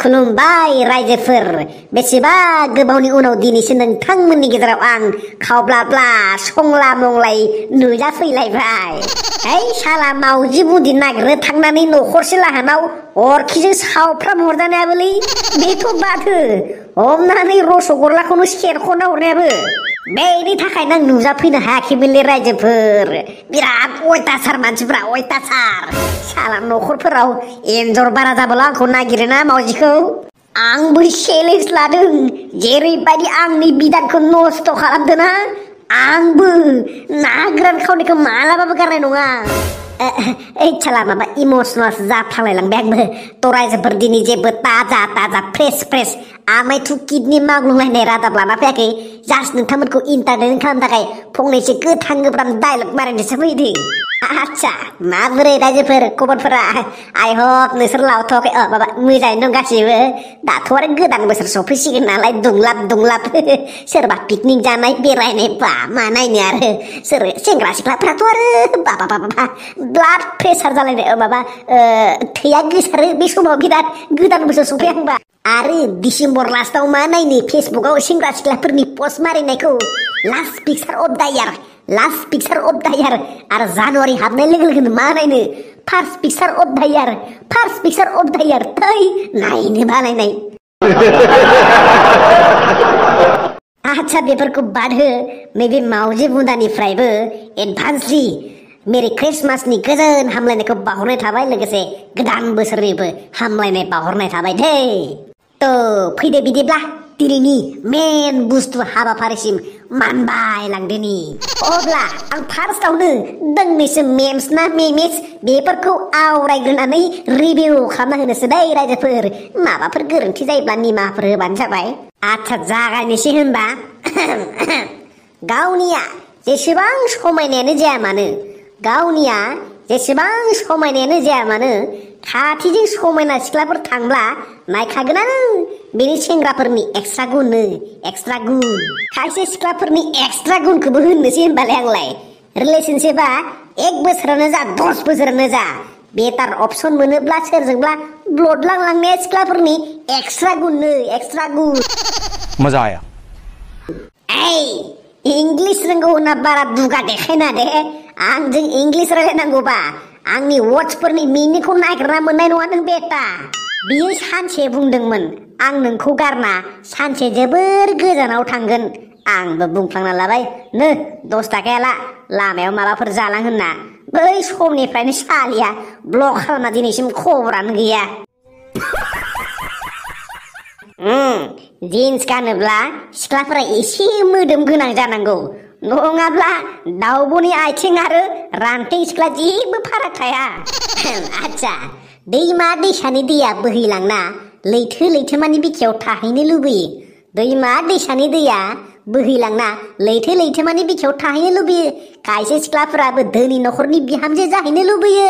खुलुमबाय रायजोफोर बेसेबा गोबावनि उनाव दिनैसो नोंथांमोननि गेजेराव आं खावब्लाब्ला संला मंलाय नुजाफैलायबाय। है साला मावजि बुदि नागिरनो थांनानै न'खरसे लाहानाव अरखिजों सावफ्राम हरजानायाबोलै बेथ' बाथो हमनानै रसगल्लाखौनो सेरख'ना हरनायाबो बेनि थाखायनो आं नुजाफैनो हायाखैमोनलै रायजोफोर। बिराद अयथासार मानसिफ्रा अयथासार साला न'खरफोराव एन्जर बारा जाबोला आंखौ नागिरोना मावजिखौ आंबो चेलेन्ज लादों जेरैबायदि आंनि बिदानखौ नस्थ' खालामदोंना आंबो ना गोरान खावनायखौ मालाबाबो गारनाय नङा। ओइ साला माबा इमसनालसो जाफ्लांलायलांबाय आंबो थ' रायजोफोर दिनै जेबो ताजा ताजा फ्रेस आमाय किडनि माग्लुंलायनाय रादाब लाना फैयाखै जास्ट नोंथांमोनखौ इन्टारटेन खालामनो थाखाय फंनैसो गोथां गोब्राम डायलग मारिनोसो फैदों। आच्छा माबोरै रायजोफोर खबरफोरा आइ हप नोंसोर लावथ'वाखै माबा मोजाङैनो दं गासिबो दाथ' आरो गोदान बोसोर सफैसिगोन नालाय दुंलाब सोरबा पिकनिक जानाय बेरायनाय बा मा नायनो आरो सोर सेंग्रा सिख्लाफ्राथ' आरो बाबा ब्लाड प्रेसार जालायनाय माबा थैया गोसारो बे समाव बिराद गोदान बोसोर सफैहांबा आरो डिसेम्बर लास्टाव मा नायनो फेसबुकाव सेंग्रा सिख्लाफोरनि पस्ट मारिनायखौ last picture of the year आरो जानुवारि हाबनाय लोगो लोगोनो मा नायनो first picture of the year थै नायनो बालायनाय। आच्छा बेफोरखौ बाद हो नैबे मावजि बुन्दानिफ्रायबो एडभान्सलि मेरि क्रिसमासनि गोजोन हामलायनायखौ बावहरनाय थाबाय लोगोसे गोदान बोसोरनिबो हामलायनाय बावहरनाय थाबाय दै। थ' फैदो बिदिब्ला दिनैनि मेन बुस्थु हाबाफारिसिम मानबाय लांदोनि अब्ला आं फार्स्टआवनो दोंनैसो मेम्स बेफोरखौ आवरायग्रोनानै रिभिउ खालामना होनोसै दै रायजोफोर माबाफोर गोरोन्थि जायोब्ला निमाहाफोर होबानो जाबाय। आच्छा जागायनोसै होनबा गावनिया जेसेबां समायनायानो जाया मानो खाथिजों समायना सिख्लाफोर थांब्ला नायखागोनानो बेनि सेंग्राफोरनि एक्सट्रा गुन खायसे सिख्लाफोरनि एक्सट्रा गुनखौबो होननोसै होनबालाय आंलाय रिलेशनशिपआ 1 बोसोरानो जा 10 बोसोरानो जा बेटार अपसन मोनोब्ला सोरजोंब्ला ब्लड लांलांनाया सिख्लाफोरनि एक्सट्रा गुन मजा आया। इंग्लिश रोंगौ होनना बारा दुगा देखायना दे आंजों इंग्लिश रायलायनांगौबा आंनि वर्ड्सफोरनि मिनिंखौ नागिरना मोननाय नङा नों बेटा। बियो सानसे बुंदोंमोन आं नोंखौ गारना सानसे जोबोर गोजानाव थांगोन आंबो बुंफ्लांना लाबाय नो 10 थाखाया लामायाव माबाफोर जालां होनना बै समनिफ्रायनो सालिया ब्लक खालामना दिनैसिम खबरानो गैया। जिन्स गानोब्ला सिख्लाफोरा एसे मोदोम गोनां जानांगौ नङाब्ला दाउब'नि आथिं आरो रान्थै सिख्ला जेबो फाराग थाया। आच्छा दैमा दैसानि दैया बोहैलांना लैथोमानि बिखायाव थाहैनो लुबैयो खायसे सिख्लाफोराबो धोनि न'खरनि बिहामजो जाहैनो लुबैयो।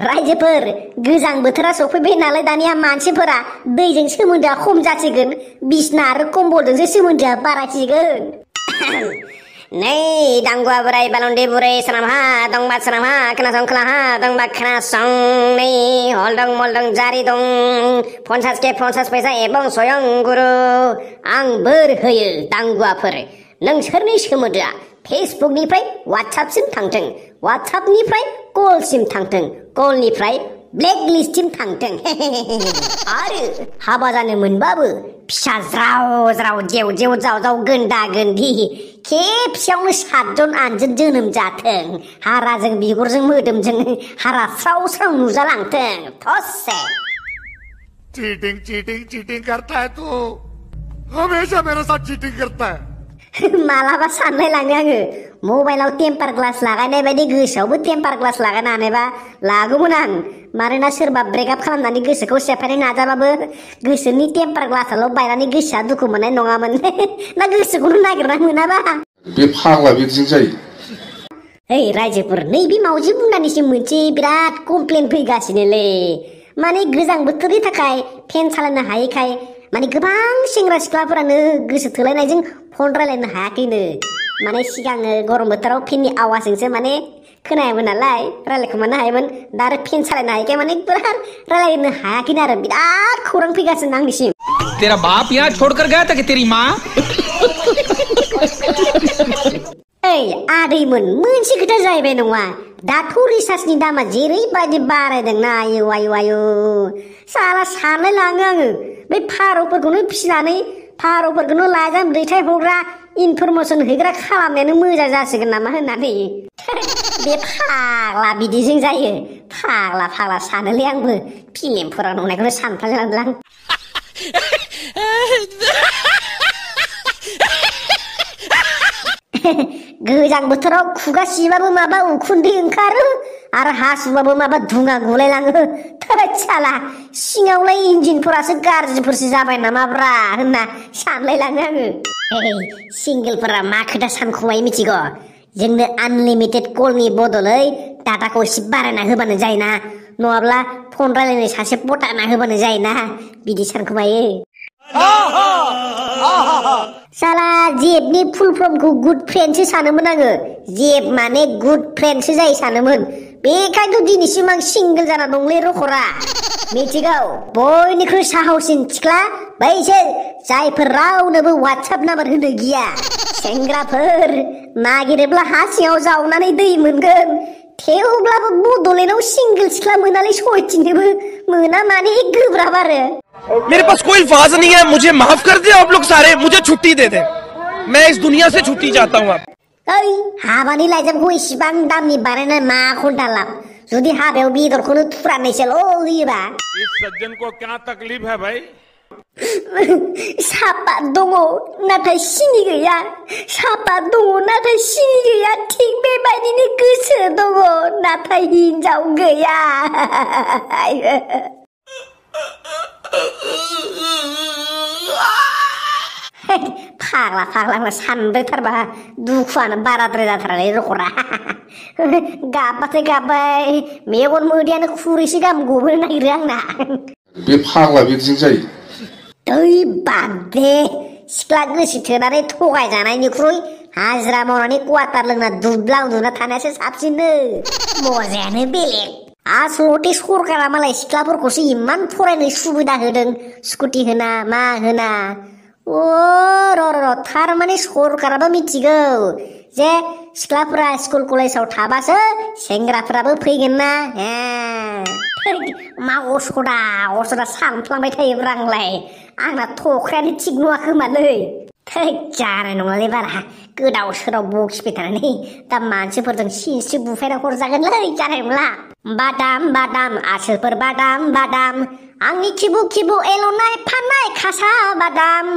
रायजोफोर गोजां बोथोरा सफैबाय नालाय दानिया मानसिफोरा दैजों सोमोन्दोआ खम जासिगोन बिसना आरो कम्बलजोंसो सोमोन्दोआ बारायसिगोन। नै दांगुवा बोराय बालन्दे बुरै सोनामहा दंबा सोनामहा खोनासं खोलाहा दंबा खोनासं नै हलदं मलदं जारि दं 50 फैसा एबं स्वयं गुरु आं बोर होयो दांगुवाफोर नोंसोरनि सोमोन्दोआ फेसबुकनिफ्राय वाट्सएपसिम थांथों वाट्सएपनिफ्राय कलसिम थांथों कलनिफ्राय ब्लेकलिस्टसिम थांथों आरो हाबा जानो मोनबाबो फिसा ज्राव जेव जाव गोन्दा गोन्दी खेबसेयावनो 7 जन 8 जन जोनोम जाथों हाराजों बिगुरजों मोदोमजों हारा स्राव नुजालांथों थसे। चीटिंग करता है तू हमेशा मेरे साथ चीटिंग करता है। मालाबा सानलाय लाङो आङो मबाइलाव टेम्पार ग्लास लागायनाय बायदि गोसोआवबो टेम्पार ग्लास लागायनो हानायबा लागौमोन आं मानोना सोरबा ब्रेकआप खालामनानै गोसोखौ सेफायनो नाजाबाबो गोसोनि टेम्पार ग्लासाल' बायनानै गोसोआ दुखु मोननाय नङामोन ना गोसोखौनो नागिरना मोनाबा बे फाग्ला बिदिजों जायो। ओइ रायजोफोर नैबे मावजि बुन्दानिसिम मोनसे बिराद कमप्लेन फैगासिनोलै माने गोजां बोथोरनि थाखाय फेन सालायनो हायैखाय माने गोबां सेंग्रा सिख्लाफोरानो गोसो थोलायनायजों फन रायलायनो हायाखैनो माने सिगाङो गरम बोथोराव फेननि आवाजजोंसो माने खोनायोमोन नालाय रायलायखोमानो हायोमोन दा आरो फेन सालायनो हायैखाय माने बिराद रायलायनो हायाखैनो आरो बिराद खौरां फैगासिनो आंनिसिम तेरा बाप यहाँ छोड़कर गया था कि तेरी माँ ओइ आदैमोन मोनसे खोथा जाहैबाय नङा दाथ' रिसार्जनि दामा जेरैबायदि बारायदोंना आयु आयु आयु साला सानलाय लाङो आङो बै फारौफोरखौनो फिसिनानै फारौफोरखौनो लाइजाम दैथायहरग्रा इनफरमेसन हैग्रा खालामनायानो मोजां जासिगोन नामा होननानै बे फाग्ला बिदिजों जायो फाग्ला फाग्ला सानोलै आंबो फिल्मफोराव नुनायखौनो सानफ्लांलांदों गोजां बोथोराव खुगा सिबाबो माबा उखुन्दै ओंखारो आरो हासुबाबो माबा धुङा गुलायलाङो थोद साला सिङावलाय इन्जिनफोरासो गाज्रिफोरसो जाबाय नामाब्रा होनना सानलायलाङो आङो सिंगेलफोरा मा खोथा सानखुमायो मिथिगौ जोंनो आनलिमिटेड कलनि बदलै डाटाखौ एसे बारायना होबानो जायोना नङाब्ला फन रायलायनो सासे पटाना होबानो जायोना बिदि सानखुमायो साला जेबनि फुल फर्मखौ गुड फ्रेन्डसो सानोमोन आङो जेब माने गुड फ्रेन्डसो जायो सानोमोन बेखायनोथ' दिनैसिम आं सिंगेल जाना दंलै रखरा मिथिगौ बयनिख्रुइ साहससिन सिख्ला बैसोर जायफोर रावनोबो वाट्सएप नाम्बार होनो गिया सेंग्राफोर नागिरोब्ला हा सिङाव जावनानै दै मोनगोन थेवब्लाबो बड'लेण्डआव सिंगेल सिख्ला मोनालै सयथिनोबो मोना माने गोब्राब आरो मेरे पास कोई अल्फाज नहीं है मुझे माफ कर दे आप लोग सारे मुझे छुट्टी दे दे मैं इस दुनिया से छुट्टी चाहता हूँ ओइ हाबानि लाइजामखौ इसिबां दामनि बानायनाय मा घन्टा लाब जुदि हाबायाव बेदरखौनो थुरानैसोल' होयोबा इस सज्जन को क्या तकलीफ है भाई सापात दङ नाथाय सिनि गैया सापात दङ नाथाय सिनि गैया थिग बेबायदिनो गोसो दङ नाथाय हिनजाव गैया फाग्ला फाग्ला सानद्रायथारबा दुखुआनो बाराद्राय जाथारलै रखरा गाबबाथाय गाबबाय मेगन मोदैयानो खुरैसे गाहाम गबोनो नागिरो आंना बे फाग्ला बिदिजों जायो दै बादे सिख्ला गोसो थोनानै थगायजानायनिख्रुइ हाजिरा मावनानै क्वार्टार लोंना दुब्ला उन्दुना थानायासो साबसिननो मजायानो बेलेग आसलथे सरकारा मालाय सिख्लाफोरखौसो इमान फरायनो सुबिदा होदों स्कुटि होना मा होना र' थारमाने सरकाराबो मिथिगौ जे सिख्लाफोरा स्कुल कलेजाव थाबासो सेंग्राफोराबो फैगोन ना मा असदा सानफ्लांबाय थायोब्रा आंलाय आंना थख्रायानो थिग नङा खोमालै जानाय नङालै बारा गोदाव सोराव बखिबाय थानानै दा मानसिफोरजों सिनस्रि बुफायना हरजागोनलै जानाय नंला बादाम बादाम आसोलफोर बादाम बादाम आंनि खिबु खिबु एल'नाय फाननाय खासा बादाम